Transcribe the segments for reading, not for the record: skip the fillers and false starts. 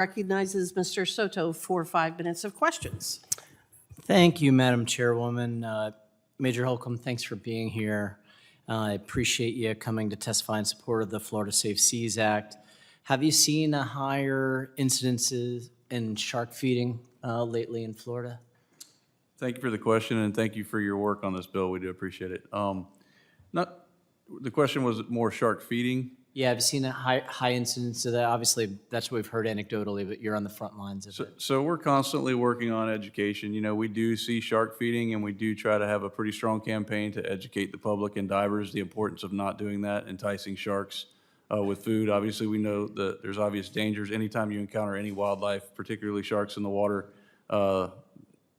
recognizes Mr. Soto for 5 minutes of questions. Thank you, Madam Chairwoman. Major Holcomb, thanks for being here. I appreciate you coming to testify in support of the Florida Safe Seas Act. Have you seen a higher incidences in shark feeding lately in Florida? Thank you for the question, and thank you for your work on this bill. We do appreciate it. The question was more shark feeding. Yeah, have you seen a high incidence of that? Obviously, that's what we've heard anecdotally, but you're on the front lines of it. So we're constantly working on education. You know, we do see shark feeding, and we do try to have a pretty strong campaign to educate the public and divers the importance of not doing that, enticing sharks with food. Obviously, we know that there's obvious dangers. Anytime you encounter any wildlife, particularly sharks in the water,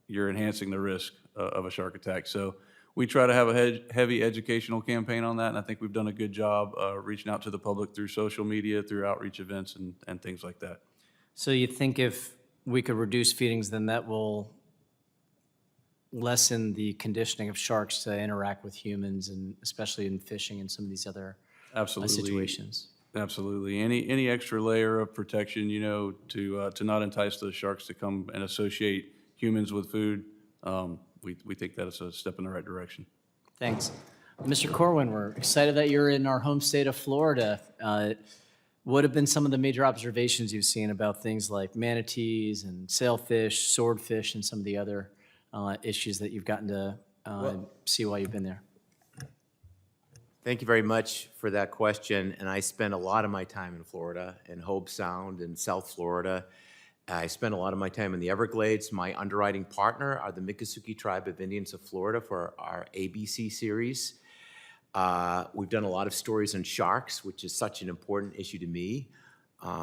you're enhancing the risk of a shark attack. So we try to have a heavy educational campaign on that, and I think we've done a good job reaching out to the public through social media, through outreach events, and things like that. So you think if we could reduce feedings, then that will lessen the conditioning of sharks to interact with humans, and especially in fishing and some of these other situations? Absolutely. Any extra layer of protection, you know, to not entice those sharks to come and associate humans with food, we think that is a step in the right direction. Thanks. Mr. Corwin, we're excited that you're in our home state of Florida. What have been some of the major observations you've seen about things like manatees and sailfish, swordfish, and some of the other issues that you've gotten to see while you've been there? Thank you very much for that question. And I spend a lot of my time in Florida, in Hobe Sound in South Florida. I spend a lot of my time in the Everglades. My underwriting partner are the Miccosukee Tribe of Indians of Florida for our ABC series. We've done a lot of stories on sharks, which is such an important issue to me.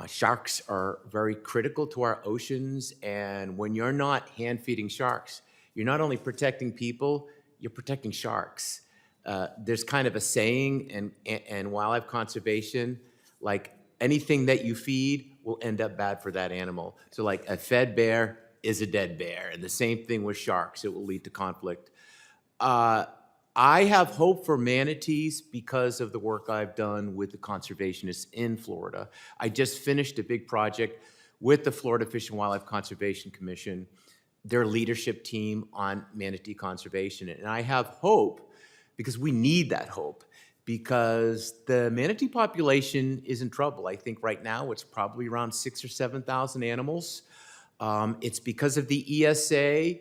Sharks are very critical to our oceans, and when you're not hand-feeding sharks, you're not only protecting people, you're protecting sharks. There's kind of a saying in wildlife conservation, like anything that you feed will end up bad for that animal. So like a fed bear is a dead bear, and the same thing with sharks. It will lead to conflict. I have hope for manatees because of the work I've done with the conservationists in Florida. I just finished a big project with the Florida Fish and Wildlife Conservation Commission, their leadership team on manatee conservation. And I have hope because we need that hope, because the manatee population is in trouble. I think right now it's probably around 6,000 or 7,000 animals. It's because of the ESA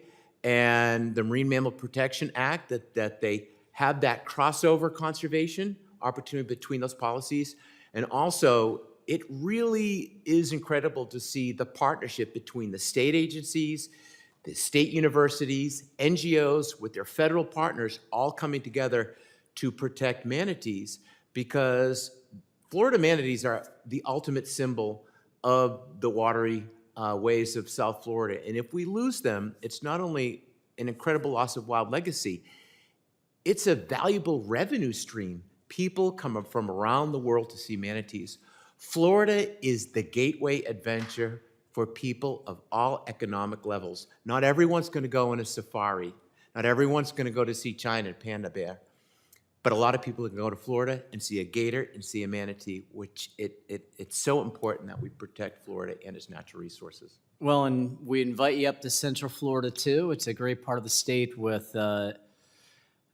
and the Marine Mammal Protection Act that they have that crossover conservation opportunity between those policies. And also, it really is incredible to see the partnership between the state agencies, the state universities, NGOs, with their federal partners all coming together to protect manatees, because Florida manatees are the ultimate symbol of the watery ways of South Florida. And if we lose them, it's not only an incredible loss of wild legacy, it's a valuable revenue stream. People come from around the world to see manatees. Florida is the gateway adventure for people of all economic levels. Not everyone's going to go on a safari. Not everyone's going to go to see China and panda bear. But a lot of people can go to Florida and see a gator and see a manatee, which it's so important that we protect Florida and its natural resources. Well, and we invite you up to Central Florida, too. It's a great part of the state with the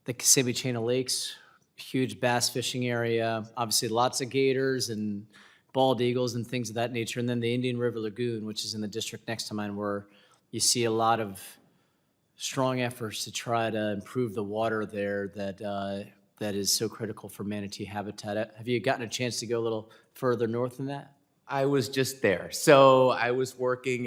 Kissimmee Chain of Lakes, huge bass fishing area, obviously lots of gators and bald eagles and things of that nature. And then the Indian River Lagoon, which is in the district next to mine, where you see a lot of strong efforts to try to improve the water there that is so critical for manatee habitat. Have you gotten a chance to go a little further north than that? I was just there. So I was working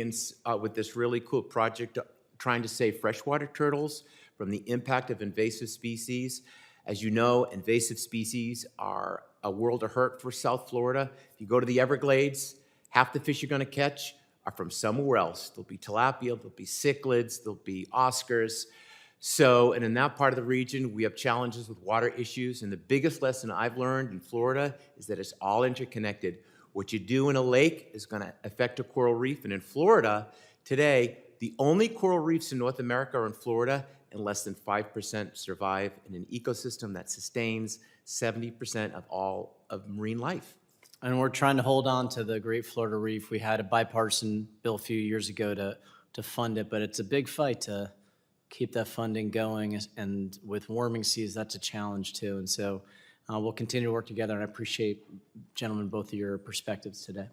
with this really cool project trying to save freshwater turtles from the impact of invasive species. As you know, invasive species are a world of hurt for South Florida. If you go to the Everglades, half the fish you're going to catch are from somewhere else. There'll be tilapia, there'll be cichlids, there'll be Oscars. So, and in that part of the region, we have challenges with water issues. And the biggest lesson I've learned in Florida is that it's all interconnected. What you do in a lake is going to affect a coral reef. And in Florida today, the only coral reefs in North America are in Florida, and less than 5% survive in an ecosystem that sustains 70% of all of marine life. And we're trying to hold on to the Great Florida Reef. We had a bipartisan bill a few years ago to fund it, but it's a big fight to keep that funding going. And with warming seas, that's a challenge too. And so we'll continue to work together, and I appreciate, gentlemen, both of your perspectives today.